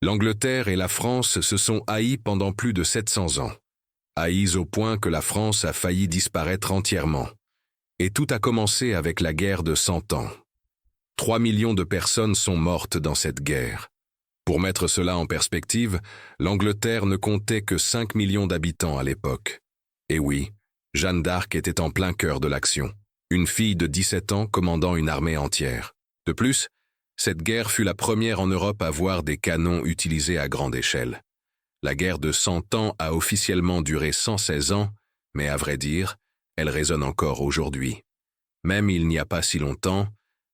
L'Angleterre et la France se sont haïs pendant plus de 700 ans. Haïs au point que la France a failli disparaître entièrement. Et tout a commencé avec la guerre de 100 ans. 3 millions de personnes sont mortes dans cette guerre. Pour mettre cela en perspective, l'Angleterre ne comptait que 5 millions d'habitants à l'époque. Et oui, Jeanne d'Arc était en plein cœur de l'action. Une fille de 17 ans commandant une armée entière. De plus, cette guerre fut la première en Europe à voir des canons utilisés à grande échelle. La guerre de 100 ans a officiellement duré 116 ans, mais à vrai dire, elle résonne encore aujourd'hui. Même il n'y a pas si longtemps,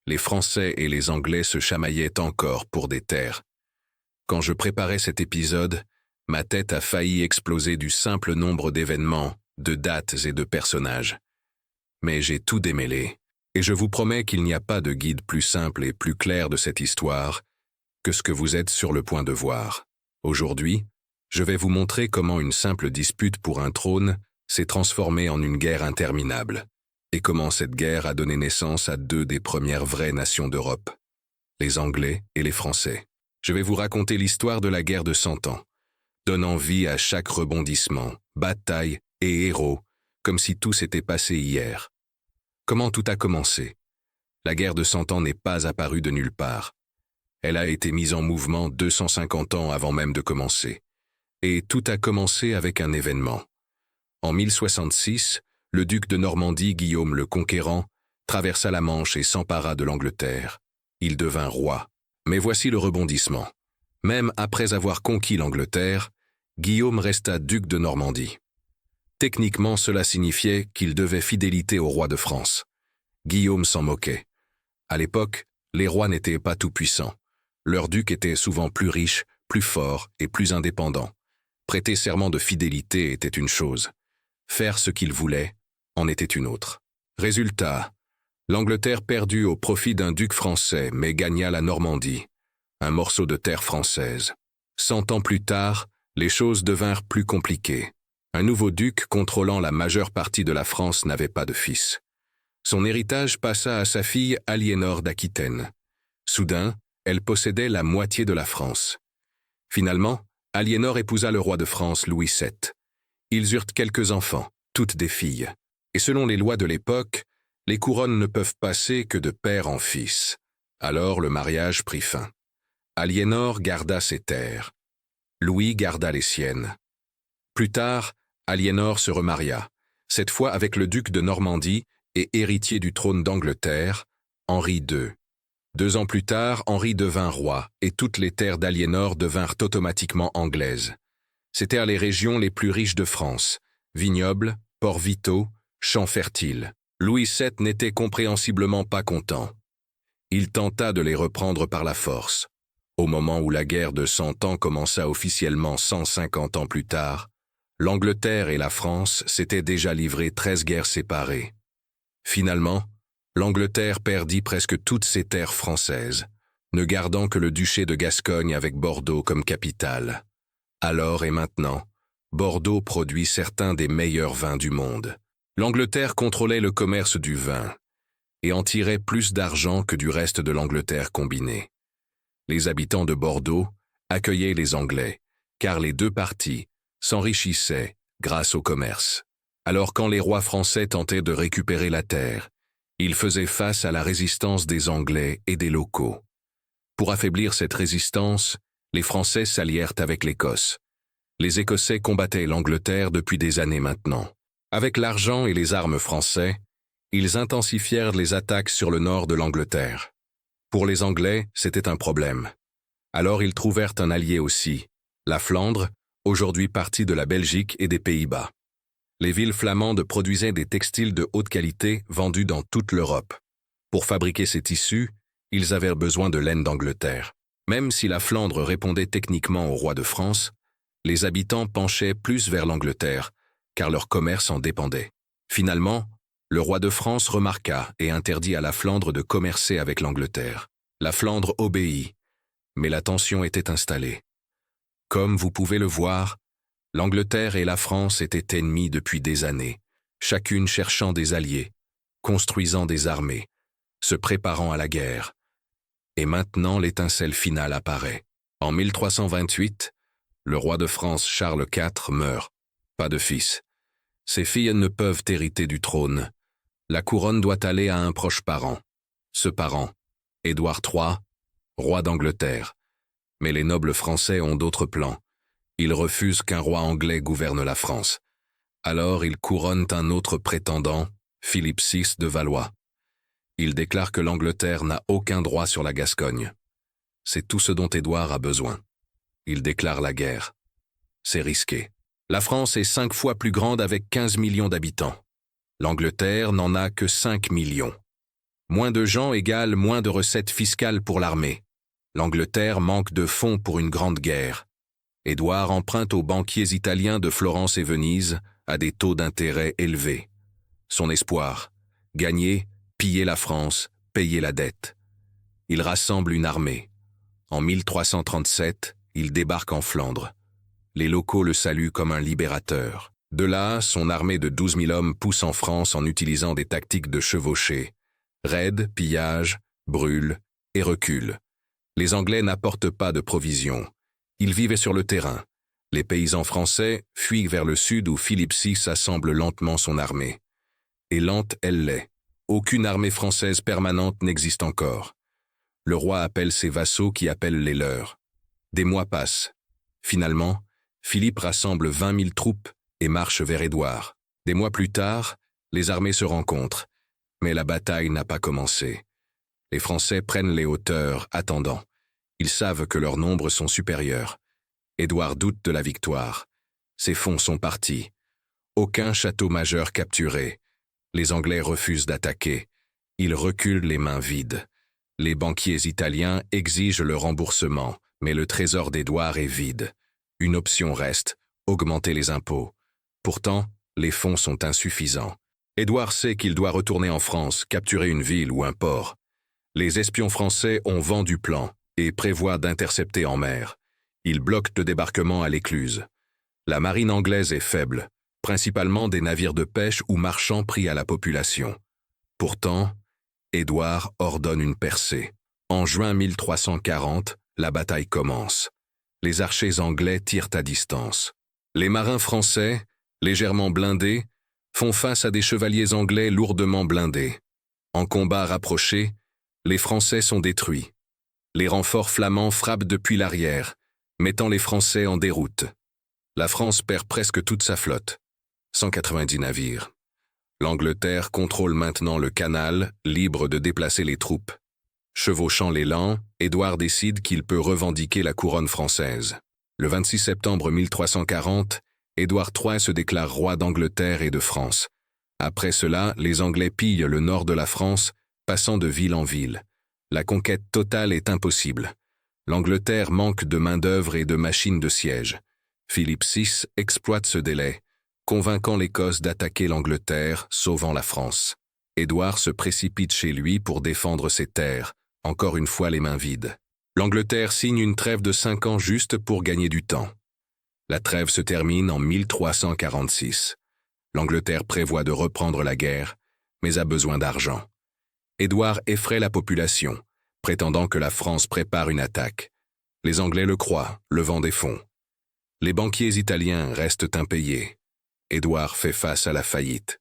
les Français et les Anglais se chamaillaient encore pour des terres. Quand je préparais cet épisode, ma tête a failli exploser du simple nombre d'événements, de dates et de personnages. Mais j'ai tout démêlé, et je vous promets qu'il n'y a pas de guide plus simple et plus clair de cette histoire que ce que vous êtes sur le point de voir. Aujourd'hui, je vais vous montrer comment une simple dispute pour un trône s'est transformée en une guerre interminable, et comment cette guerre a donné naissance à deux des premières vraies nations d'Europe, les Anglais et les Français. Je vais vous raconter l'histoire de la guerre de 100 ans, donnant vie à chaque rebondissement, bataille et héros, comme si tout s'était passé hier. Comment tout a commencé? La guerre de 100 ans n'est pas apparue de nulle part. Elle a été mise en mouvement 250 ans avant même de commencer. Et tout a commencé avec un événement. En 1066, le duc de Normandie, Guillaume le Conquérant, traversa la Manche et s'empara de l'Angleterre. Il devint roi. Mais voici le rebondissement. Même après avoir conquis l'Angleterre, Guillaume resta duc de Normandie. Techniquement, cela signifiait qu'il devait fidélité au roi de France. Guillaume s'en moquait. À l'époque, les rois n'étaient pas tout-puissants. Leur duc était souvent plus riche, plus fort et plus indépendant. Prêter serment de fidélité était une chose. Faire ce qu'il voulait en était une autre. Résultat, l'Angleterre perdut au profit d'un duc français, mais gagna la Normandie, un morceau de terre française. 100 ans plus tard, les choses devinrent plus compliquées. Un nouveau duc contrôlant la majeure partie de la France n'avait pas de fils. Son héritage passa à sa fille Aliénor d'Aquitaine. Soudain, elle possédait la moitié de la France. Finalement, Aliénor épousa le roi de France Louis VII. Ils eurent quelques enfants, toutes des filles. Et selon les lois de l'époque, les couronnes ne peuvent passer que de père en fils. Alors le mariage prit fin. Aliénor garda ses terres. Louis garda les siennes. Plus tard, Aliénor se remaria, cette fois avec le duc de Normandie et héritier du trône d'Angleterre, Henri II. 2 ans plus tard, Henri devint roi et toutes les terres d'Aliénor devinrent automatiquement anglaises. C'étaient les régions les plus riches de France, vignobles, ports vitaux, champs fertiles. Louis VII n'était compréhensiblement pas content. Il tenta de les reprendre par la force. Au moment où la guerre de 100 ans commença officiellement 150 ans plus tard, l'Angleterre et la France s'étaient déjà livré 13 guerres séparées. Finalement, l'Angleterre perdit presque toutes ses terres françaises, ne gardant que le duché de Gascogne avec Bordeaux comme capitale. Alors et maintenant, Bordeaux produit certains des meilleurs vins du monde. L'Angleterre contrôlait le commerce du vin et en tirait plus d'argent que du reste de l'Angleterre combinée. Les habitants de Bordeaux accueillaient les Anglais, car les deux parties s'enrichissaient grâce au commerce. Alors quand les rois français tentaient de récupérer la terre, ils faisaient face à la résistance des Anglais et des locaux. Pour affaiblir cette résistance, les Français s'allièrent avec l'Écosse. Les Écossais combattaient l'Angleterre depuis des années maintenant. Avec l'argent et les armes français, ils intensifièrent les attaques sur le nord de l'Angleterre. Pour les Anglais, c'était un problème. Alors ils trouvèrent un allié aussi, la Flandre, aujourd'hui partie de la Belgique et des Pays-Bas. Les villes flamandes produisaient des textiles de haute qualité vendus dans toute l'Europe. Pour fabriquer ces tissus, ils avaient besoin de laine d'Angleterre. Même si la Flandre répondait techniquement au roi de France, les habitants penchaient plus vers l'Angleterre, car leur commerce en dépendait. Finalement, le roi de France remarqua et interdit à la Flandre de commercer avec l'Angleterre. La Flandre obéit, mais la tension était installée. Comme vous pouvez le voir, l'Angleterre et la France étaient ennemies depuis des années, chacune cherchant des alliés, construisant des armées, se préparant à la guerre. Et maintenant l'étincelle finale apparaît. En 1328, le roi de France Charles IV meurt. Pas de fils. Ses filles ne peuvent hériter du trône. La couronne doit aller à un proche parent. Ce parent, Édouard III, roi d'Angleterre. Mais les nobles français ont d'autres plans. Ils refusent qu'un roi anglais gouverne la France. Alors ils couronnent un autre prétendant, Philippe VI de Valois. Ils déclarent que l'Angleterre n'a aucun droit sur la Gascogne. C'est tout ce dont Édouard a besoin. Il déclare la guerre. C'est risqué. La France est 5 fois plus grande avec 15 millions d'habitants. L'Angleterre n'en a que 5 millions. Moins de gens égale moins de recettes fiscales pour l'armée. L'Angleterre manque de fonds pour une grande guerre. Édouard emprunte aux banquiers italiens de Florence et Venise à des taux d'intérêt élevés. Son espoir, gagner, piller la France, payer la dette. Il rassemble une armée. En 1337, il débarque en Flandre. Les locaux le saluent comme un libérateur. De là, son armée de 12 000 hommes pousse en France en utilisant des tactiques de chevauchée. Raid, pillage, brûle et recule. Les Anglais n'apportent pas de provisions. Ils vivaient sur le terrain. Les paysans français fuient vers le sud où Philippe VI assemble lentement son armée. Et lente elle l'est. Aucune armée française permanente n'existe encore. Le roi appelle ses vassaux qui appellent les leurs. Des mois passent. Finalement, Philippe rassemble 20 000 troupes et marche vers Édouard. Des mois plus tard, les armées se rencontrent. Mais la bataille n'a pas commencé. Les Français prennent les hauteurs, attendant. Ils savent que leurs nombres sont supérieurs. Édouard doute de la victoire. Ses fonds sont partis. Aucun château majeur capturé. Les Anglais refusent d'attaquer. Ils reculent les mains vides. Les banquiers italiens exigent le remboursement, mais le trésor d'Édouard est vide. Une option reste, augmenter les impôts. Pourtant, les fonds sont insuffisants. Édouard sait qu'il doit retourner en France, capturer une ville ou un port. Les espions français ont vent du plan et prévoient d'intercepter en mer. Ils bloquent le débarquement à l'Écluse. La marine anglaise est faible, principalement des navires de pêche ou marchands pris à la population. Pourtant, Édouard ordonne une percée. En juin 1340, la bataille commence. Les archers anglais tirent à distance. Les marins français, légèrement blindés, font face à des chevaliers anglais lourdement blindés. En combat rapproché, les Français sont détruits. Les renforts flamands frappent depuis l'arrière, mettant les Français en déroute. La France perd presque toute sa flotte, 190 navires. L'Angleterre contrôle maintenant le canal, libre de déplacer les troupes. Chevauchant l'élan, Édouard décide qu'il peut revendiquer la couronne française. Le 26 septembre 1340, Édouard III se déclare roi d'Angleterre et de France. Après cela, les Anglais pillent le nord de la France, passant de ville en ville. La conquête totale est impossible. L'Angleterre manque de main-d'œuvre et de machines de siège. Philippe VI exploite ce délai, convainquant l'Écosse d'attaquer l'Angleterre, sauvant la France. Édouard se précipite chez lui pour défendre ses terres, encore une fois les mains vides. L'Angleterre signe une trêve de 5 ans juste pour gagner du temps. La trêve se termine en 1346. L'Angleterre prévoit de reprendre la guerre, mais a besoin d'argent. Édouard effraie la population, prétendant que la France prépare une attaque. Les Anglais le croient, levant des fonds. Les banquiers italiens restent impayés. Édouard fait face à la faillite.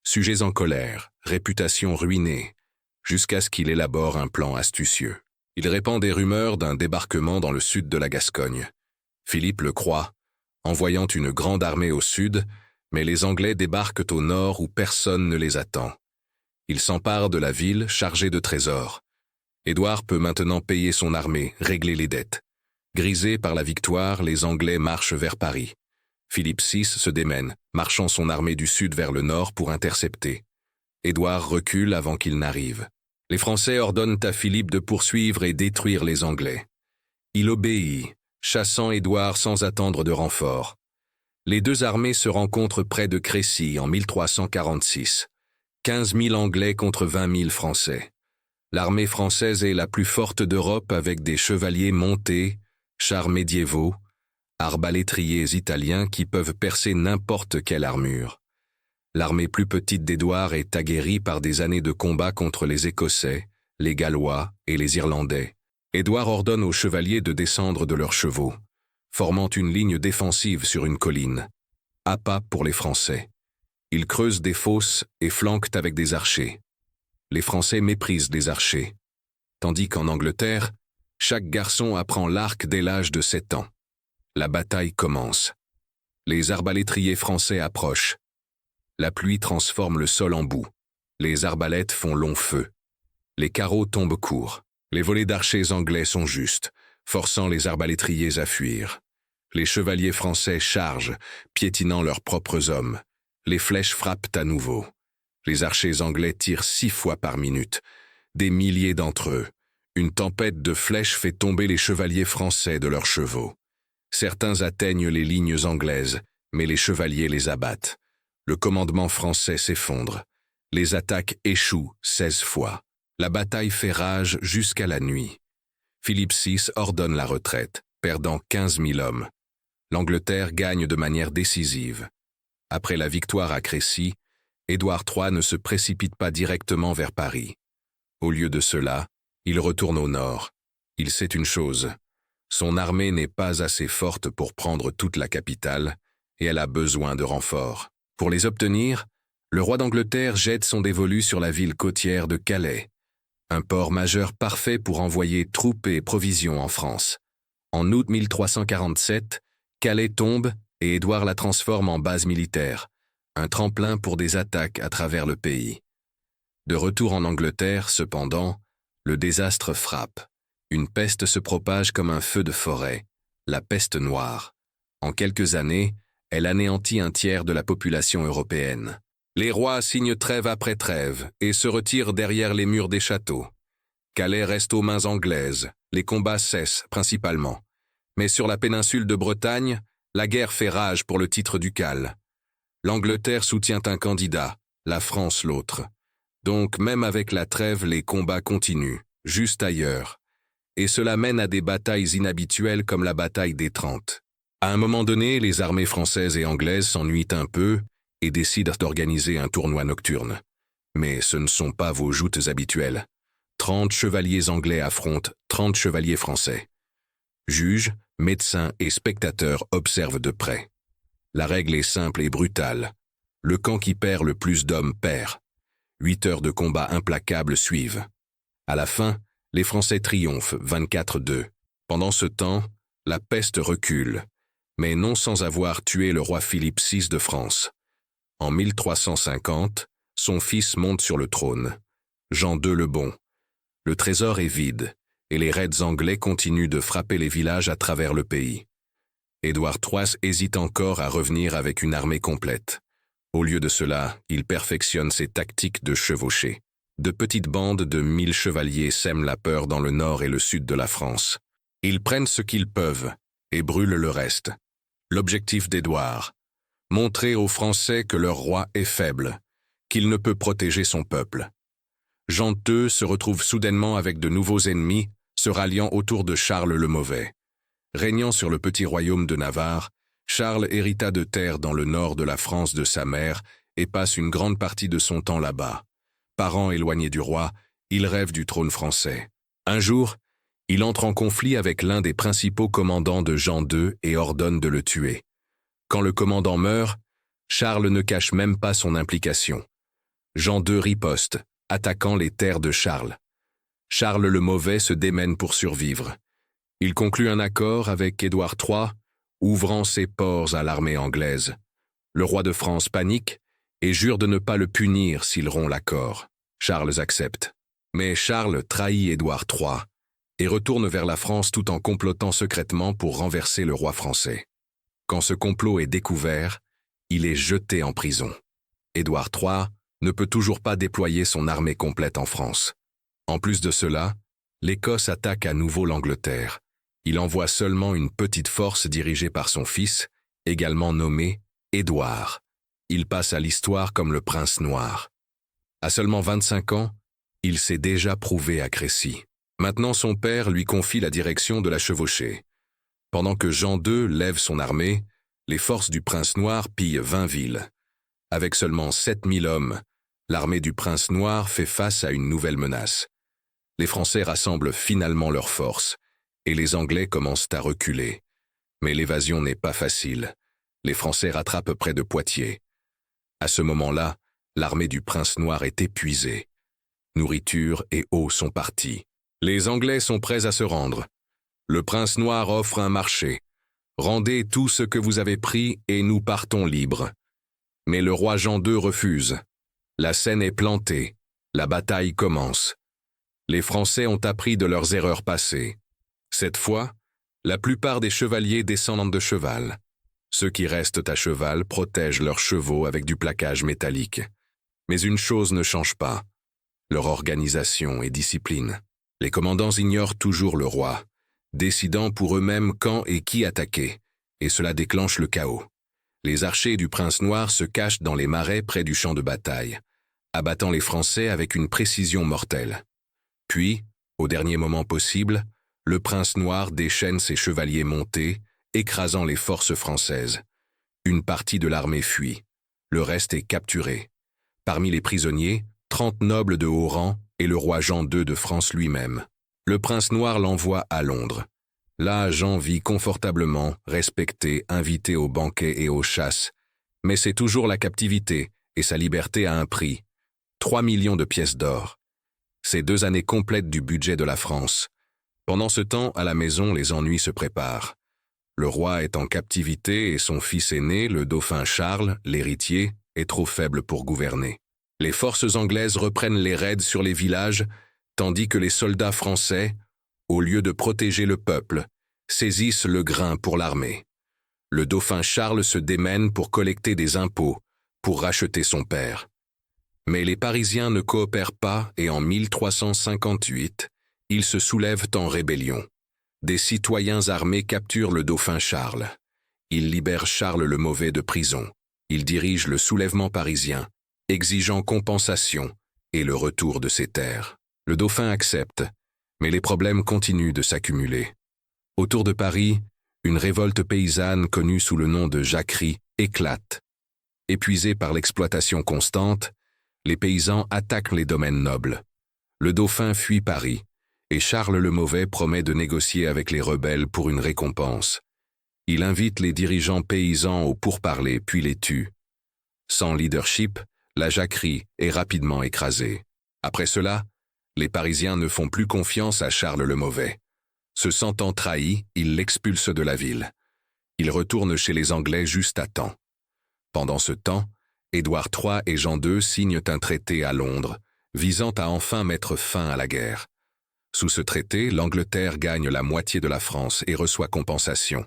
Sujets en colère, réputation ruinée, jusqu'à ce qu'il élabore un plan astucieux. Il répand des rumeurs d'un débarquement dans le sud de la Gascogne. Philippe le croit, envoyant une grande armée au sud, mais les Anglais débarquent au nord où personne ne les attend. Ils s'emparent de la ville chargée de trésors. Édouard peut maintenant payer son armée, régler les dettes. Grisés par la victoire, les Anglais marchent vers Paris. Philippe VI se démène, marchant son armée du sud vers le nord pour intercepter. Édouard recule avant qu'il n'arrive. Les Français ordonnent à Philippe de poursuivre et détruire les Anglais. Il obéit, chassant Édouard sans attendre de renfort. Les deux armées se rencontrent près de Crécy en 1346. 15 000 Anglais contre 20 000 Français. L'armée française est la plus forte d'Europe avec des chevaliers montés, chars médiévaux, arbalétriers italiens qui peuvent percer n'importe quelle armure. L'armée plus petite d'Édouard est aguerrie par des années de combat contre les Écossais, les Gallois et les Irlandais. Édouard ordonne aux chevaliers de descendre de leurs chevaux, formant une ligne défensive sur une colline. À pas pour les Français. Ils creusent des fosses et flanquent avec des archers. Les Français méprisent les archers. Tandis qu'en Angleterre, chaque garçon apprend l'arc dès l'âge de 7 ans. La bataille commence. Les arbalétriers français approchent. La pluie transforme le sol en boue. Les arbalètes font long feu. Les carreaux tombent courts. Les volées d'archers anglais sont justes, forçant les arbalétriers à fuir. Les chevaliers français chargent, piétinant leurs propres hommes. Les flèches frappent à nouveau. Les archers anglais tirent 6 fois par minute. Des milliers d'entre eux. Une tempête de flèches fait tomber les chevaliers français de leurs chevaux. Certains atteignent les lignes anglaises, mais les chevaliers les abattent. Le commandement français s'effondre. Les attaques échouent 16 fois. La bataille fait rage jusqu'à la nuit. Philippe VI ordonne la retraite, perdant 15 000 hommes. L'Angleterre gagne de manière décisive. Après la victoire à Crécy, Édouard III ne se précipite pas directement vers Paris. Au lieu de cela, il retourne au nord. Il sait une chose. Son armée n'est pas assez forte pour prendre toute la capitale, et elle a besoin de renforts. Pour les obtenir, le roi d'Angleterre jette son dévolu sur la ville côtière de Calais, un port majeur parfait pour envoyer troupes et provisions en France. En août 1347, Calais tombe et Édouard la transforme en base militaire, un tremplin pour des attaques à travers le pays. De retour en Angleterre, cependant, le désastre frappe. Une peste se propage comme un feu de forêt, la peste noire. En quelques années, elle anéantit un tiers de la population européenne. Les rois signent trêve après trêve et se retirent derrière les murs des châteaux. Calais reste aux mains anglaises, les combats cessent principalement. Mais sur la péninsule de Bretagne, la guerre fait rage pour le titre ducal. L'Angleterre soutient un candidat, la France l'autre. Donc même avec la trêve, les combats continuent, juste ailleurs. Et cela mène à des batailles inhabituelles comme la bataille des 30. À un moment donné, les armées françaises et anglaises s'ennuient un peu et décident d'organiser un tournoi nocturne. Mais ce ne sont pas vos joutes habituelles. 30 chevaliers anglais affrontent 30 chevaliers français. Juges, médecins et spectateurs observent de près. La règle est simple et brutale. Le camp qui perd le plus d'hommes perd. 8 heures de combat implacables suivent. À la fin, les Français triomphent 24-2. Pendant ce temps, la peste recule, mais non sans avoir tué le roi Philippe VI de France. En 1350, son fils monte sur le trône, Jean II le Bon. Le trésor est vide, et les raids anglais continuent de frapper les villages à travers le pays. Édouard III hésite encore à revenir avec une armée complète. Au lieu de cela, il perfectionne ses tactiques de chevauchée. De petites bandes de 1000 chevaliers sèment la peur dans le nord et le sud de la France. Ils prennent ce qu'ils peuvent et brûlent le reste. L'objectif d'Édouard: montrer aux Français que leur roi est faible, qu'il ne peut protéger son peuple. Jean II se retrouve soudainement avec de nouveaux ennemis, se ralliant autour de Charles le Mauvais. Régnant sur le petit royaume de Navarre, Charles hérita de terres dans le nord de la France de sa mère et passe une grande partie de son temps là-bas. Parent éloigné du roi, il rêve du trône français. Un jour, il entre en conflit avec l'un des principaux commandants de Jean II et ordonne de le tuer. Quand le commandant meurt, Charles ne cache même pas son implication. Jean II riposte, attaquant les terres de Charles. Charles le Mauvais se démène pour survivre. Il conclut un accord avec Édouard III, ouvrant ses ports à l'armée anglaise. Le roi de France panique et jure de ne pas le punir s'il rompt l'accord. Charles accepte. Mais Charles trahit Édouard III et retourne vers la France tout en complotant secrètement pour renverser le roi français. Quand ce complot est découvert, il est jeté en prison. Édouard III ne peut toujours pas déployer son armée complète en France. En plus de cela, l'Écosse attaque à nouveau l'Angleterre. Il envoie seulement une petite force dirigée par son fils, également nommé Édouard. Il passe à l'histoire comme le prince noir. À seulement 25 ans, il s'est déjà prouvé à Crécy. Maintenant son père lui confie la direction de la chevauchée. Pendant que Jean II lève son armée, les forces du prince noir pillent 20 villes. Avec seulement 7000 hommes, l'armée du prince noir fait face à une nouvelle menace. Les Français rassemblent finalement leurs forces, et les Anglais commencent à reculer. Mais l'évasion n'est pas facile. Les Français rattrapent près de Poitiers. À ce moment-là, l'armée du Prince Noir est épuisée. Nourriture et eau sont partis. Les Anglais sont prêts à se rendre. Le Prince Noir offre un marché. Rendez tout ce que vous avez pris et nous partons libres. Mais le roi Jean II refuse. La scène est plantée. La bataille commence. Les Français ont appris de leurs erreurs passées. Cette fois, la plupart des chevaliers descendent de cheval. Ceux qui restent à cheval protègent leurs chevaux avec du plaquage métallique. Mais une chose ne change pas. Leur organisation et discipline. Les commandants ignorent toujours le roi, décidant pour eux-mêmes quand et qui attaquer, et cela déclenche le chaos. Les archers du Prince Noir se cachent dans les marais près du champ de bataille, abattant les Français avec une précision mortelle. Puis, au dernier moment possible, le Prince Noir déchaîne ses chevaliers montés, écrasant les forces françaises. Une partie de l'armée fuit. Le reste est capturé. Parmi les prisonniers, 30 nobles de haut rang et le roi Jean II de France lui-même. Le Prince Noir l'envoie à Londres. Là, Jean vit confortablement, respecté, invité aux banquets et aux chasses. Mais c'est toujours la captivité et sa liberté à un prix. 3 millions de pièces d'or. C'est 2 années complètes du budget de la France. Pendant ce temps, à la maison, les ennuis se préparent. Le roi est en captivité et son fils aîné, le dauphin Charles, l'héritier, est trop faible pour gouverner. Les forces anglaises reprennent les raids sur les villages, tandis que les soldats français, au lieu de protéger le peuple, saisissent le grain pour l'armée. Le dauphin Charles se démène pour collecter des impôts, pour racheter son père. Mais les Parisiens ne coopèrent pas et en 1358, ils se soulèvent en rébellion. Des citoyens armés capturent le dauphin Charles. Ils libèrent Charles le Mauvais de prison. Ils dirigent le soulèvement parisien, exigeant compensation et le retour de ses terres. Le dauphin accepte, mais les problèmes continuent de s'accumuler. Autour de Paris, une révolte paysanne connue sous le nom de jacquerie éclate. Épuisés par l'exploitation constante, les paysans attaquent les domaines nobles. Le dauphin fuit Paris, et Charles le Mauvais promet de négocier avec les rebelles pour une récompense. Il invite les dirigeants paysans au pourparlers puis les tue. Sans leadership, la jacquerie est rapidement écrasée. Après cela, les Parisiens ne font plus confiance à Charles le Mauvais. Se sentant trahi, ils l'expulsent de la ville. Il retourne chez les Anglais juste à temps. Pendant ce temps, Édouard III et Jean II signent un traité à Londres, visant à enfin mettre fin à la guerre. Sous ce traité, l'Angleterre gagne la moitié de la France et reçoit compensation.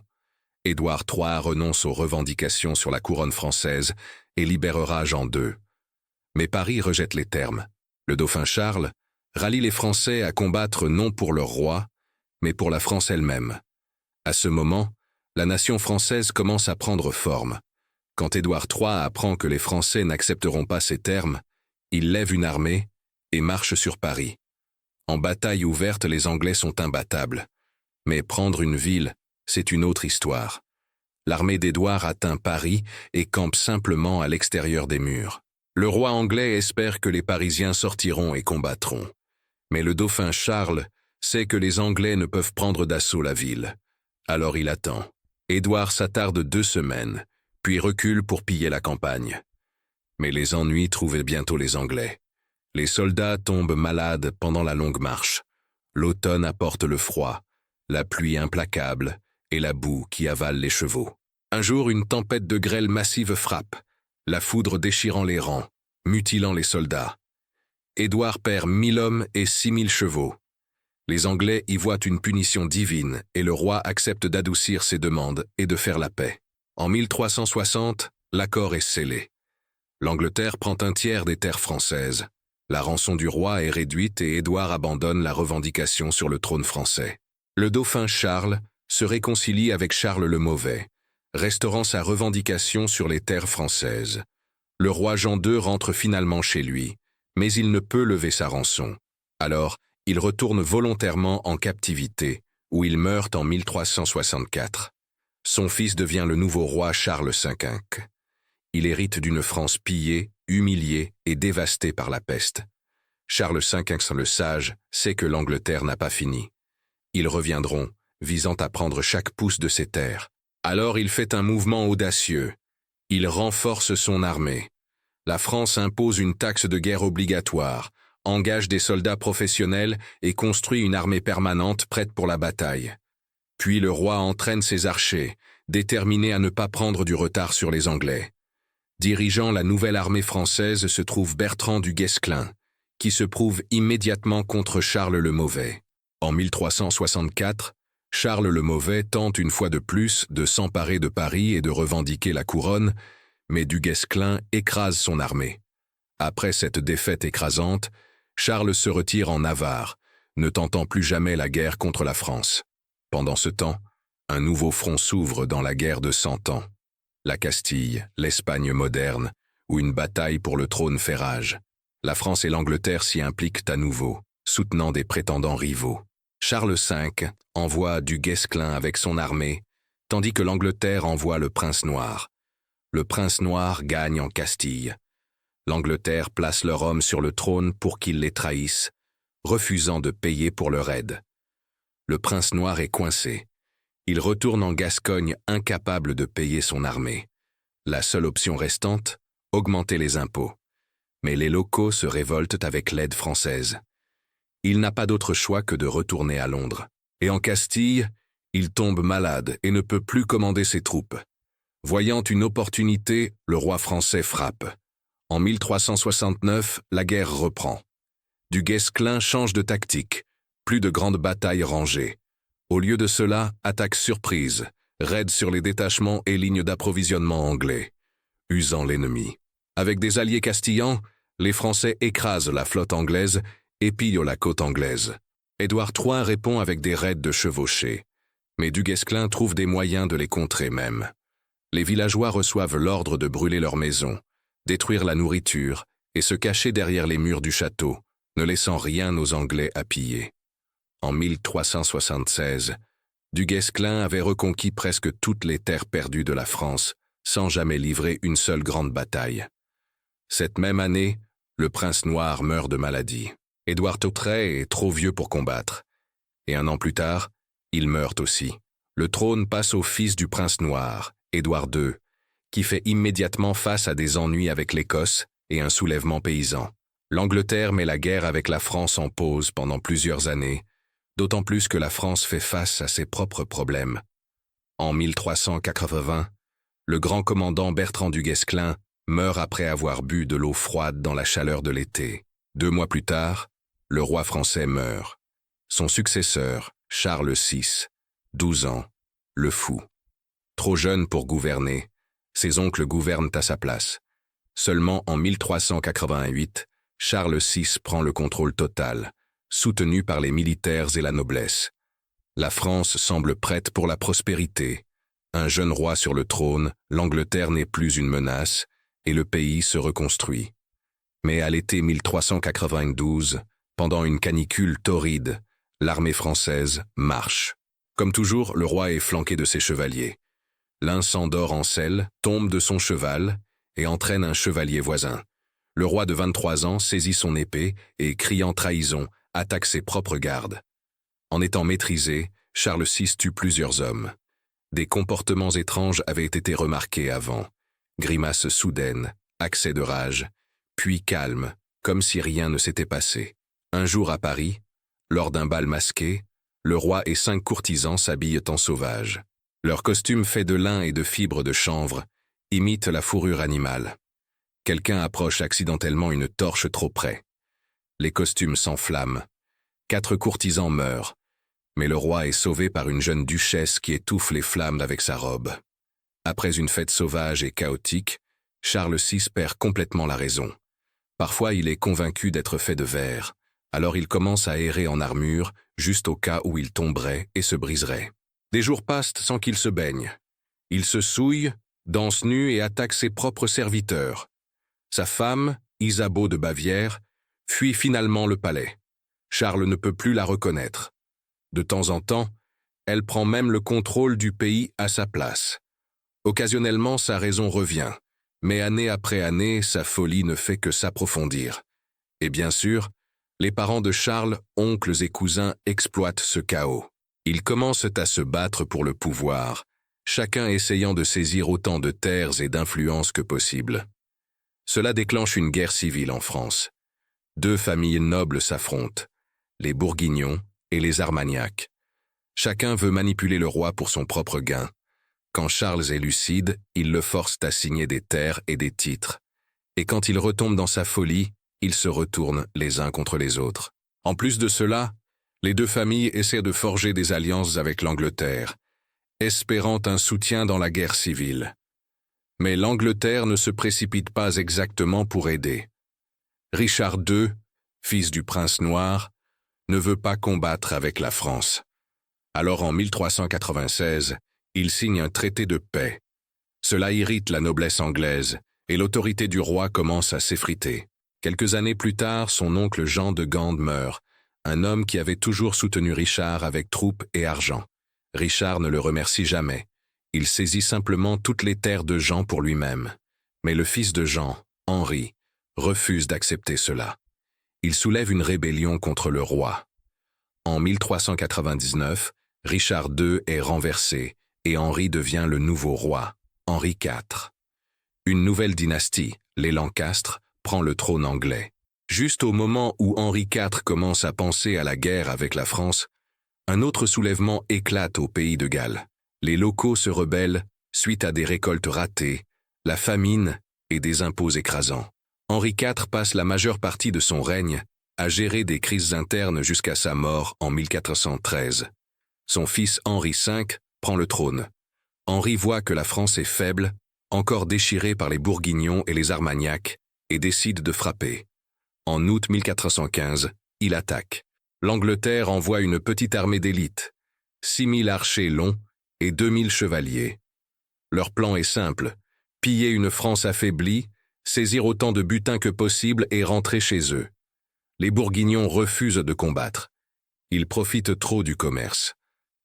Édouard III renonce aux revendications sur la couronne française et libérera Jean II. Mais Paris rejette les termes. Le dauphin Charles rallie les Français à combattre non pour leur roi, mais pour la France elle-même. À ce moment, la nation française commence à prendre forme. Quand Édouard III apprend que les Français n'accepteront pas ces termes, il lève une armée et marche sur Paris. En bataille ouverte, les Anglais sont imbattables. Mais prendre une ville, c'est une autre histoire. L'armée d'Édouard atteint Paris et campe simplement à l'extérieur des murs. Le roi anglais espère que les Parisiens sortiront et combattront. Mais le dauphin Charles sait que les Anglais ne peuvent prendre d'assaut la ville. Alors il attend. Édouard s'attarde 2 semaines, puis recule pour piller la campagne. Mais les ennuis trouvent bientôt les Anglais. Les soldats tombent malades pendant la longue marche. L'automne apporte le froid, la pluie implacable et la boue qui avale les chevaux. Un jour, une tempête de grêle massive frappe, la foudre déchirant les rangs, mutilant les soldats. Édouard perd 1000 hommes et 6000 chevaux. Les Anglais y voient une punition divine et le roi accepte d'adoucir ses demandes et de faire la paix. En 1360, l'accord est scellé. L'Angleterre prend un tiers des terres françaises. La rançon du roi est réduite et Édouard abandonne la revendication sur le trône français. Le dauphin Charles se réconcilie avec Charles le Mauvais, restaurant sa revendication sur les terres françaises. Le roi Jean II rentre finalement chez lui, mais il ne peut lever sa rançon. Alors, il retourne volontairement en captivité, où il meurt en 1364. Son fils devient le nouveau roi Charles V. Il hérite d'une France pillée, humiliée et dévastée par la peste. Charles V, le sage, sait que l'Angleterre n'a pas fini. Ils reviendront, visant à prendre chaque pouce de ses terres. Alors il fait un mouvement audacieux. Il renforce son armée. La France impose une taxe de guerre obligatoire, engage des soldats professionnels et construit une armée permanente prête pour la bataille. Puis le roi entraîne ses archers, déterminés à ne pas prendre du retard sur les Anglais. Dirigeant la nouvelle armée française se trouve Bertrand du Guesclin, qui se prouve immédiatement contre Charles le Mauvais. En 1364, Charles le Mauvais tente une fois de plus de s'emparer de Paris et de revendiquer la couronne, mais du Guesclin écrase son armée. Après cette défaite écrasante, Charles se retire en Navarre, ne tentant plus jamais la guerre contre la France. Pendant ce temps, un nouveau front s'ouvre dans la guerre de 100 ans. La Castille, l'Espagne moderne, où une bataille pour le trône fait rage. La France et l'Angleterre s'y impliquent à nouveau, soutenant des prétendants rivaux. Charles V envoie du Guesclin avec son armée, tandis que l'Angleterre envoie le Prince Noir. Le Prince Noir gagne en Castille. L'Angleterre place leur homme sur le trône pour qu'il les trahisse, refusant de payer pour leur aide. Le Prince Noir est coincé. Il retourne en Gascogne incapable de payer son armée. La seule option restante, augmenter les impôts. Mais les locaux se révoltent avec l'aide française. Il n'a pas d'autre choix que de retourner à Londres. Et en Castille, il tombe malade et ne peut plus commander ses troupes. Voyant une opportunité, le roi français frappe. En 1369, la guerre reprend. Du Guesclin change de tactique. Plus de grandes batailles rangées. Au lieu de cela, attaque surprise, raid sur les détachements et lignes d'approvisionnement anglais, usant l'ennemi. Avec des alliés castillans, les Français écrasent la flotte anglaise et pillent la côte anglaise. Édouard III répond avec des raids de chevauchés, mais du Guesclin trouve des moyens de les contrer même. Les villageois reçoivent l'ordre de brûler leurs maisons, détruire la nourriture et se cacher derrière les murs du château, ne laissant rien aux Anglais à piller. En 1376, du Guesclin avait reconquis presque toutes les terres perdues de la France, sans jamais livrer une seule grande bataille. Cette même année, le Prince Noir meurt de maladie. Édouard III est trop vieux pour combattre. Et un an plus tard, il meurt aussi. Le trône passe au fils du Prince Noir, Édouard II, qui fait immédiatement face à des ennuis avec l'Écosse et un soulèvement paysan. L'Angleterre met la guerre avec la France en pause pendant plusieurs années, d'autant plus que la France fait face à ses propres problèmes. En 1380, le grand commandant Bertrand du Guesclin meurt après avoir bu de l'eau froide dans la chaleur de l'été. 2 mois plus tard, le roi français meurt. Son successeur, Charles VI, 12 ans, le fou. Trop jeune pour gouverner, ses oncles gouvernent à sa place. Seulement en 1388, Charles VI prend le contrôle total, soutenu par les militaires et la noblesse. La France semble prête pour la prospérité. Un jeune roi sur le trône, l'Angleterre n'est plus une menace, et le pays se reconstruit. Mais à l'été 1392, pendant une canicule torride, l'armée française marche. Comme toujours, le roi est flanqué de ses chevaliers. L'un s'endort en selle, tombe de son cheval et entraîne un chevalier voisin. Le roi de 23 ans saisit son épée et, criant trahison, attaque ses propres gardes. En étant maîtrisé, Charles VI tue plusieurs hommes. Des comportements étranges avaient été remarqués avant. Grimaces soudaines, accès de rage, puis calme, comme si rien ne s'était passé. Un jour à Paris, lors d'un bal masqué, le roi et 5 courtisans s'habillent en sauvages. Leur costume fait de lin et de fibres de chanvre imite la fourrure animale. Quelqu'un approche accidentellement une torche trop près. Les costumes s'enflamment. 4 courtisans meurent, mais le roi est sauvé par une jeune duchesse qui étouffe les flammes avec sa robe. Après une fête sauvage et chaotique, Charles VI perd complètement la raison. Parfois, il est convaincu d'être fait de verre, alors il commence à errer en armure, juste au cas où il tomberait et se briserait. Des jours passent sans qu'il se baigne. Il se souille, danse nu et attaque ses propres serviteurs. Sa femme, Isabeau de Bavière, fuit finalement le palais. Charles ne peut plus la reconnaître. De temps en temps, elle prend même le contrôle du pays à sa place. Occasionnellement, sa raison revient, mais année après année, sa folie ne fait que s'approfondir. Et bien sûr, Les parents de Charles, oncles et cousins, exploitent ce chaos. Ils commencent à se battre pour le pouvoir, chacun essayant de saisir autant de terres et d'influences que possible. Cela déclenche une guerre civile en France. Deux familles nobles s'affrontent, les Bourguignons et les Armagnacs. Chacun veut manipuler le roi pour son propre gain. Quand Charles est lucide, il le force à signer des terres et des titres. Et quand il retombe dans sa folie, ils se retournent les uns contre les autres. En plus de cela, les deux familles essaient de forger des alliances avec l'Angleterre, espérant un soutien dans la guerre civile. Mais l'Angleterre ne se précipite pas exactement pour aider. Richard II, fils du prince noir, ne veut pas combattre avec la France. Alors en 1396, il signe un traité de paix. Cela irrite la noblesse anglaise et l'autorité du roi commence à s'effriter. Quelques années plus tard, son oncle Jean de Gand meurt, un homme qui avait toujours soutenu Richard avec troupes et argent. Richard ne le remercie jamais. Il saisit simplement toutes les terres de Jean pour lui-même. Mais le fils de Jean, Henri, refuse d'accepter cela. Il soulève une rébellion contre le roi. En 1399, Richard II est renversé et Henri devient le nouveau roi, Henri IV. Une nouvelle dynastie, les Lancastre, prend le trône anglais. Juste au moment où Henri IV commence à penser à la guerre avec la France, un autre soulèvement éclate au pays de Galles. Les locaux se rebellent suite à des récoltes ratées, la famine et des impôts écrasants. Henri IV passe la majeure partie de son règne à gérer des crises internes jusqu'à sa mort en 1413. Son fils Henri V prend le trône. Henri voit que la France est faible, encore déchirée par les Bourguignons et les Armagnacs, et décide de frapper. En août 1415, il attaque. L'Angleterre envoie une petite armée d'élite, 6000 archers longs et 2000 chevaliers. Leur plan est simple, piller une France affaiblie, saisir autant de butin que possible et rentrer chez eux. Les Bourguignons refusent de combattre. Ils profitent trop du commerce.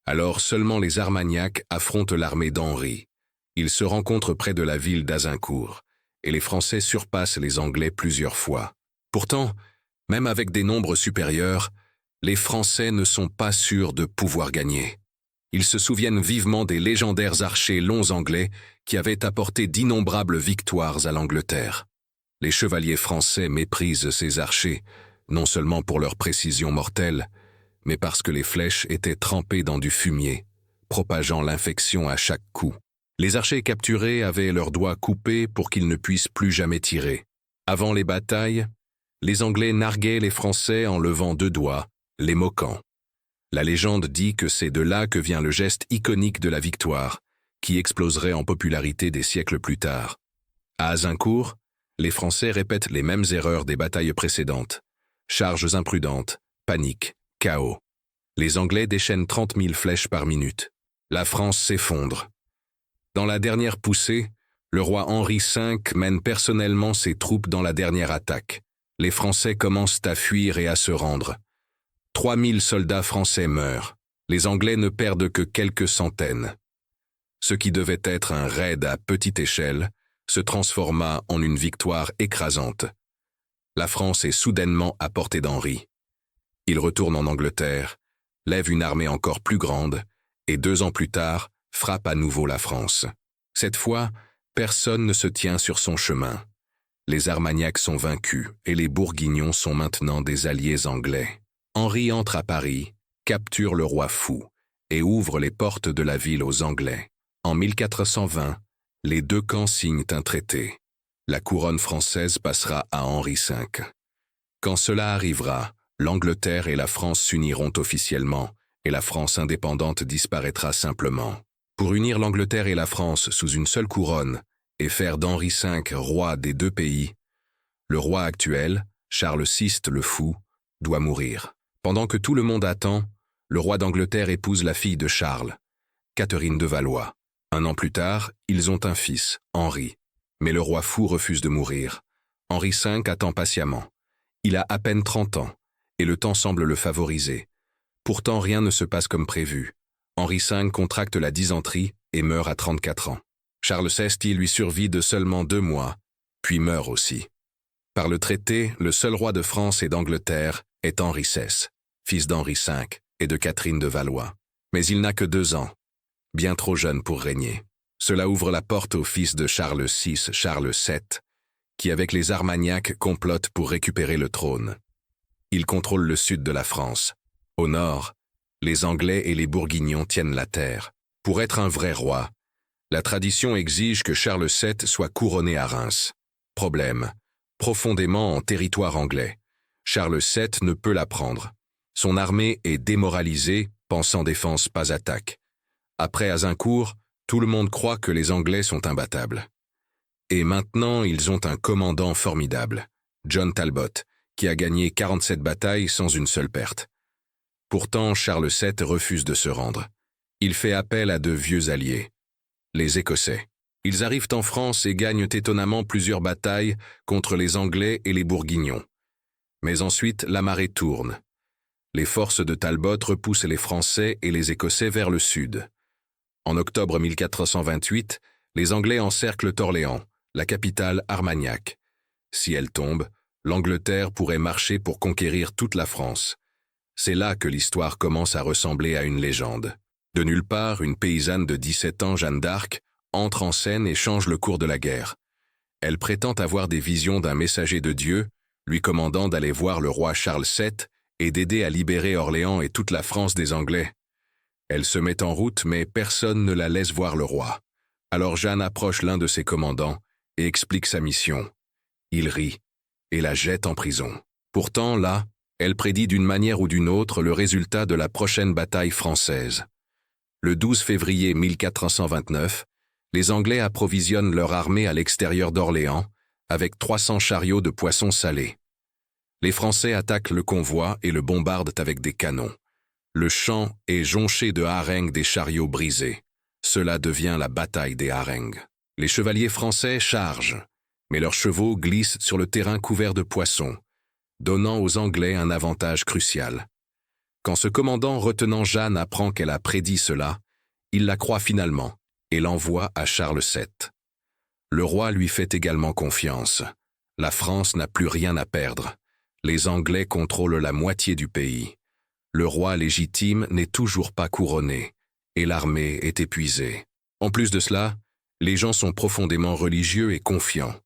Alors seulement les Armagnacs affrontent l'armée d'Henri. Ils se rencontrent près de la ville d'Azincourt, et les Français surpassent les Anglais plusieurs fois. Pourtant, même avec des nombres supérieurs, les Français ne sont pas sûrs de pouvoir gagner. Ils se souviennent vivement des légendaires archers longs anglais qui avaient apporté d'innombrables victoires à l'Angleterre. Les chevaliers français méprisent ces archers, non seulement pour leur précision mortelle, mais parce que les flèches étaient trempées dans du fumier, propageant l'infection à chaque coup. Les archers capturés avaient leurs doigts coupés pour qu'ils ne puissent plus jamais tirer. Avant les batailles, les Anglais narguaient les Français en levant 2 doigts, les moquant. La légende dit que c'est de là que vient le geste iconique de la victoire, qui exploserait en popularité des siècles plus tard. À Azincourt, les Français répètent les mêmes erreurs des batailles précédentes. Charges imprudentes, panique, chaos. Les Anglais déchaînent 30 000 flèches par minute. La France s'effondre. Dans la dernière poussée, le roi Henri V mène personnellement ses troupes dans la dernière attaque. Les Français commencent à fuir et à se rendre. 3000 soldats français meurent. Les Anglais ne perdent que quelques centaines. Ce qui devait être un raid à petite échelle se transforma en une victoire écrasante. La France est soudainement à portée d'Henri. Il retourne en Angleterre, lève une armée encore plus grande, et 2 ans plus tard, frappe à nouveau la France. Cette fois, personne ne se tient sur son chemin. Les Armagnacs sont vaincus et les Bourguignons sont maintenant des alliés anglais. Henri entre à Paris, capture le roi fou et ouvre les portes de la ville aux Anglais. En 1420, les 2 camps signent un traité. La couronne française passera à Henri V. Quand cela arrivera, l'Angleterre et la France s'uniront officiellement et la France indépendante disparaîtra simplement. Pour unir l'Angleterre et la France sous une seule couronne et faire d'Henri V roi des 2 pays, le roi actuel, Charles VI le Fou, doit mourir. Pendant que tout le monde attend, le roi d'Angleterre épouse la fille de Charles, Catherine de Valois. 1 an plus tard, ils ont un fils, Henri. Mais le roi fou refuse de mourir. Henri V attend patiemment. Il a à peine 30 ans, et le temps semble le favoriser. Pourtant, rien ne se passe comme prévu. Henri V contracte la dysenterie et meurt à 34 ans. Charles VI lui survit de seulement 2 mois, puis meurt aussi. Par le traité, le seul roi de France et d'Angleterre est Henri XVI, fils d'Henri V et de Catherine de Valois. Mais il n'a que 2 ans, bien trop jeune pour régner. Cela ouvre la porte au fils de Charles VI, Charles VII, qui avec les Armagnacs complote pour récupérer le trône. Il contrôle le sud de la France. Au nord, les Anglais et les Bourguignons tiennent la terre. Pour être un vrai roi, la tradition exige que Charles VII soit couronné à Reims. Problème, profondément en territoire anglais. Charles VII ne peut la prendre. Son armée est démoralisée, pensant défense pas attaque. Après Azincourt, tout le monde croit que les Anglais sont imbattables. Et maintenant, ils ont un commandant formidable, John Talbot, qui a gagné 47 batailles sans une seule perte. Pourtant, Charles VII refuse de se rendre. Il fait appel à de vieux alliés, les Écossais. Ils arrivent en France et gagnent étonnamment plusieurs batailles contre les Anglais et les Bourguignons. Mais ensuite, la marée tourne. Les forces de Talbot repoussent les Français et les Écossais vers le sud. En octobre 1428, les Anglais encerclent Orléans, la capitale Armagnac. Si elle tombe, l'Angleterre pourrait marcher pour conquérir toute la France. C'est là que l'histoire commence à ressembler à une légende. De nulle part, une paysanne de 17 ans, Jeanne d'Arc, entre en scène et change le cours de la guerre. Elle prétend avoir des visions d'un messager de Dieu, lui commandant d'aller voir le roi Charles VII et d'aider à libérer Orléans et toute la France des Anglais. Elle se met en route, mais personne ne la laisse voir le roi. Alors Jeanne approche l'un de ses commandants et explique sa mission. Il rit et la jette en prison. Pourtant, là, elle prédit d'une manière ou d'une autre le résultat de la prochaine bataille française. Le 12 février 1429, les Anglais approvisionnent leur armée à l'extérieur d'Orléans avec 300 chariots de poissons salés. Les Français attaquent le convoi et le bombardent avec des canons. Le champ est jonché de harengs des chariots brisés. Cela devient la bataille des harengs. Les chevaliers français chargent, mais leurs chevaux glissent sur le terrain couvert de poissons, donnant aux Anglais un avantage crucial. Quand ce commandant retenant Jeanne apprend qu'elle a prédit cela, il la croit finalement et l'envoie à Charles VII. Le roi lui fait également confiance. La France n'a plus rien à perdre. Les Anglais contrôlent la moitié du pays. Le roi légitime n'est toujours pas couronné, et l'armée est épuisée. En plus de cela, les gens sont profondément religieux et confiants.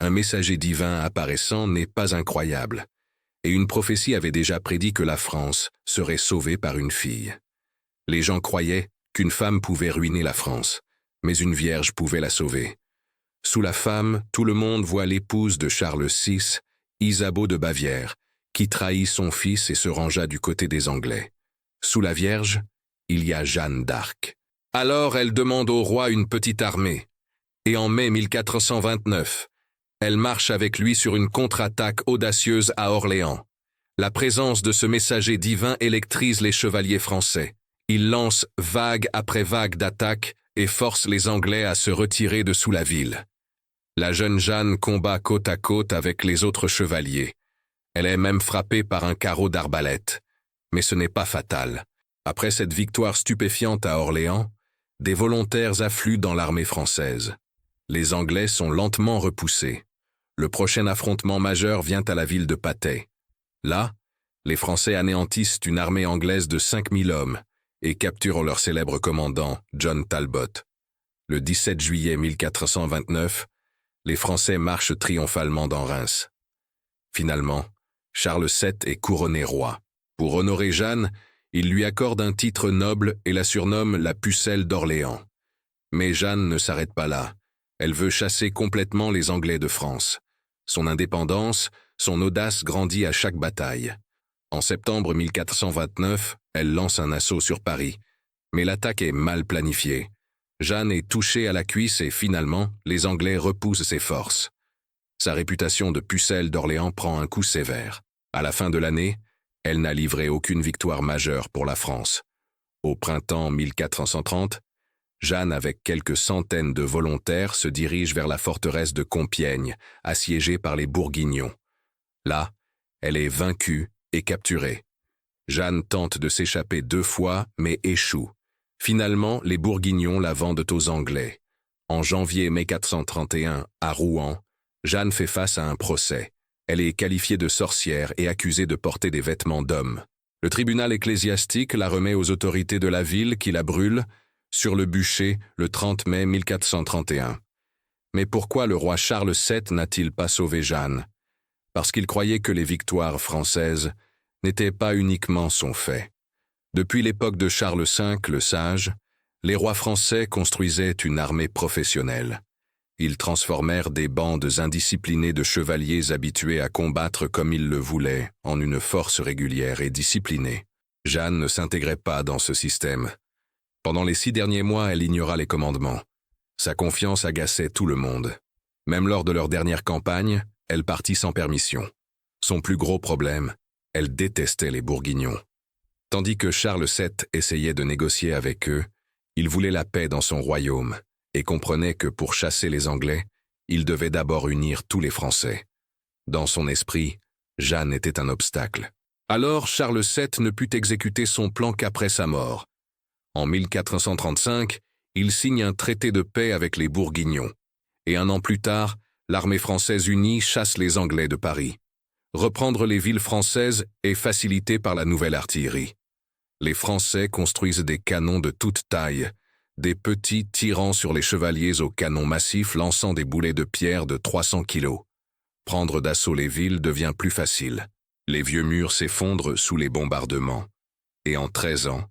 Un messager divin apparaissant n'est pas incroyable, et une prophétie avait déjà prédit que la France serait sauvée par une fille. Les gens croyaient qu'une femme pouvait ruiner la France, mais une vierge pouvait la sauver. Sous la femme, tout le monde voit l'épouse de Charles VI, Isabeau de Bavière, qui trahit son fils et se rangea du côté des Anglais. Sous la Vierge, il y a Jeanne d'Arc. Alors elle demande au roi une petite armée, et en mai 1429, elle marche avec lui sur une contre-attaque audacieuse à Orléans. La présence de ce messager divin électrise les chevaliers français. Il lance vague après vague d'attaques et force les Anglais à se retirer de sous la ville. La jeune Jeanne combat côte à côte avec les autres chevaliers. Elle est même frappée par un carreau d'arbalète. Mais ce n'est pas fatal. Après cette victoire stupéfiante à Orléans, des volontaires affluent dans l'armée française. Les Anglais sont lentement repoussés. Le prochain affrontement majeur vient à la ville de Patay. Là, les Français anéantissent une armée anglaise de 5000 hommes et capturent leur célèbre commandant, John Talbot. Le 17 juillet 1429, les Français marchent triomphalement dans Reims. Finalement, Charles VII est couronné roi. Pour honorer Jeanne, il lui accorde un titre noble et la surnomme la Pucelle d'Orléans. Mais Jeanne ne s'arrête pas là. Elle veut chasser complètement les Anglais de France. Son indépendance, son audace grandit à chaque bataille. En septembre 1429, elle lance un assaut sur Paris. Mais l'attaque est mal planifiée. Jeanne est touchée à la cuisse et finalement, les Anglais repoussent ses forces. Sa réputation de Pucelle d'Orléans prend un coup sévère. À la fin de l'année, elle n'a livré aucune victoire majeure pour la France. Au printemps 1430, Jeanne, avec quelques centaines de volontaires, se dirige vers la forteresse de Compiègne, assiégée par les Bourguignons. Là, elle est vaincue et capturée. Jeanne tente de s'échapper 2 fois, mais échoue. Finalement, les Bourguignons la vendent aux Anglais. En janvier 1431, à Rouen, Jeanne fait face à un procès. Elle est qualifiée de sorcière et accusée de porter des vêtements d'homme. Le tribunal ecclésiastique la remet aux autorités de la ville qui la brûle sur le bûcher le 30 mai 1431. Mais pourquoi le roi Charles VII n'a-t-il pas sauvé Jeanne? Parce qu'il croyait que les victoires françaises n'étaient pas uniquement son fait. Depuis l'époque de Charles V, le Sage, les rois français construisaient une armée professionnelle. Ils transformèrent des bandes indisciplinées de chevaliers habitués à combattre comme ils le voulaient en une force régulière et disciplinée. Jeanne ne s'intégrait pas dans ce système. Pendant les 6 derniers mois, elle ignora les commandements. Sa confiance agaçait tout le monde. Même lors de leur dernière campagne, elle partit sans permission. Son plus gros problème, elle détestait les Bourguignons. Tandis que Charles VII essayait de négocier avec eux, il voulait la paix dans son royaume et comprenait que pour chasser les Anglais, il devait d'abord unir tous les Français. Dans son esprit, Jeanne était un obstacle. Alors Charles VII ne put exécuter son plan qu'après sa mort. En 1435, il signe un traité de paix avec les Bourguignons. Et 1 an plus tard, l'armée française unie chasse les Anglais de Paris. Reprendre les villes françaises est facilité par la nouvelle artillerie. Les Français construisent des canons de toute taille, des petits tirant sur les chevaliers aux canons massifs lançant des boulets de pierre de 300 kilos. Prendre d'assaut les villes devient plus facile. Les vieux murs s'effondrent sous les bombardements. Et en 13 ans,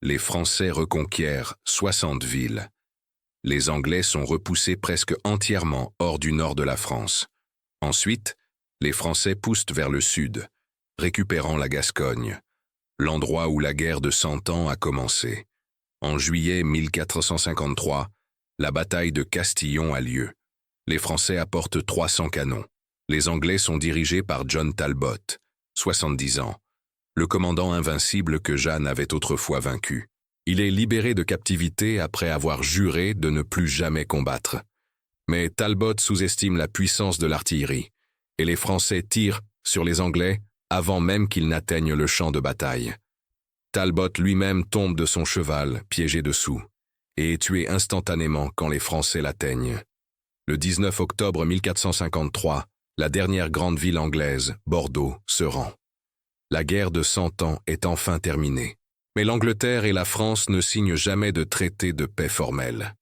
les Français reconquièrent 60 villes. Les Anglais sont repoussés presque entièrement hors du nord de la France. Ensuite, les Français poussent vers le sud, récupérant la Gascogne, l'endroit où la guerre de 100 ans a commencé. En juillet 1453, la bataille de Castillon a lieu. Les Français apportent 300 canons. Les Anglais sont dirigés par John Talbot, 70 ans, le commandant invincible que Jeanne avait autrefois vaincu. Il est libéré de captivité après avoir juré de ne plus jamais combattre. Mais Talbot sous-estime la puissance de l'artillerie, et les Français tirent sur les Anglais avant même qu'ils n'atteignent le champ de bataille. Talbot lui-même tombe de son cheval, piégé dessous, et est tué instantanément quand les Français l'atteignent. Le 19 octobre 1453, la dernière grande ville anglaise, Bordeaux, se rend. La guerre de 100 ans est enfin terminée. Mais l'Angleterre et la France ne signent jamais de traité de paix formel.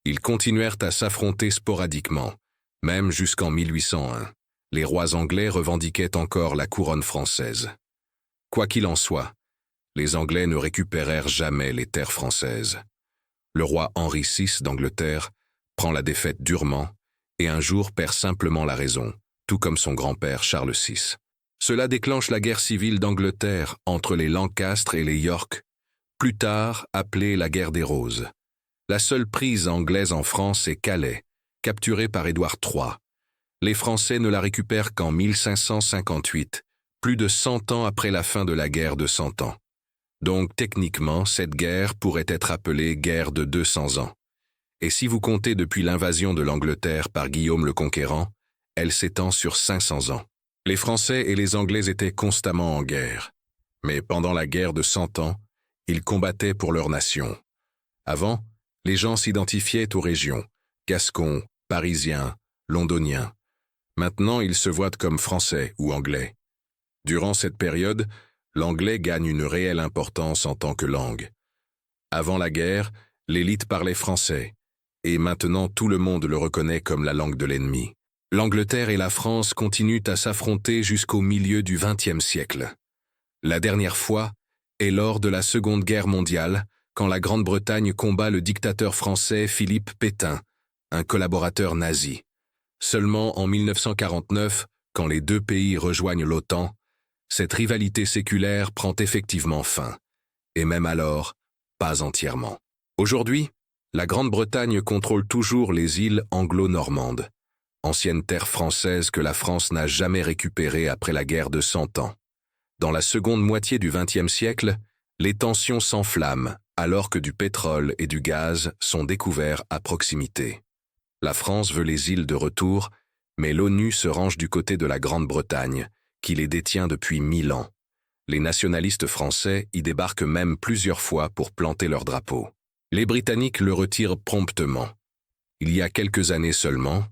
Ils continuèrent à s'affronter sporadiquement, même jusqu'en 1801. Les rois anglais revendiquaient encore la couronne française. Quoi qu'il en soit, les Anglais ne récupérèrent jamais les terres françaises. Le roi Henri VI d'Angleterre prend la défaite durement et un jour perd simplement la raison, tout comme son grand-père Charles VI. Cela déclenche la guerre civile d'Angleterre entre les Lancastre et les York, plus tard appelée la guerre des Roses. La seule prise anglaise en France est Calais, capturée par Édouard III. Les Français ne la récupèrent qu'en 1558, plus de 100 ans après la fin de la guerre de 100 ans. Donc techniquement, cette guerre pourrait être appelée guerre de 200 ans. Et si vous comptez depuis l'invasion de l'Angleterre par Guillaume le Conquérant, elle s'étend sur 500 ans. Les Français et les Anglais étaient constamment en guerre. Mais pendant la guerre de 100 ans, ils combattaient pour leur nation. Avant, les gens s'identifiaient aux régions, Gascons, Parisiens, Londoniens. Maintenant, ils se voient comme Français ou Anglais. Durant cette période, l'anglais gagne une réelle importance en tant que langue. Avant la guerre, l'élite parlait français, et maintenant tout le monde le reconnaît comme la langue de l'ennemi. L'Angleterre et la France continuent à s'affronter jusqu'au milieu du XXe siècle. La dernière fois est lors de la Seconde Guerre mondiale, quand la Grande-Bretagne combat le dictateur français Philippe Pétain, un collaborateur nazi. Seulement en 1949, quand les deux pays rejoignent l'OTAN, cette rivalité séculaire prend effectivement fin, et même alors, pas entièrement. Aujourd'hui, la Grande-Bretagne contrôle toujours les îles anglo-normandes, anciennes terres françaises que la France n'a jamais récupérées après la guerre de 100 ans. Dans la seconde moitié du XXe siècle, les tensions s'enflamment alors que du pétrole et du gaz sont découverts à proximité. La France veut les îles de retour, mais l'ONU se range du côté de la Grande-Bretagne, qui les détient depuis 1000 ans. Les nationalistes français y débarquent même plusieurs fois pour planter leur drapeau. Les Britanniques le retirent promptement. Il y a quelques années seulement,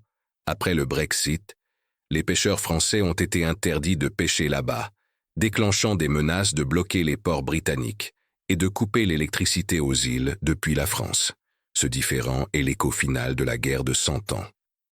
après le Brexit, les pêcheurs français ont été interdits de pêcher là-bas, déclenchant des menaces de bloquer les ports britanniques et de couper l'électricité aux îles depuis la France. Ce différend est l'écho final de la guerre de 100 ans.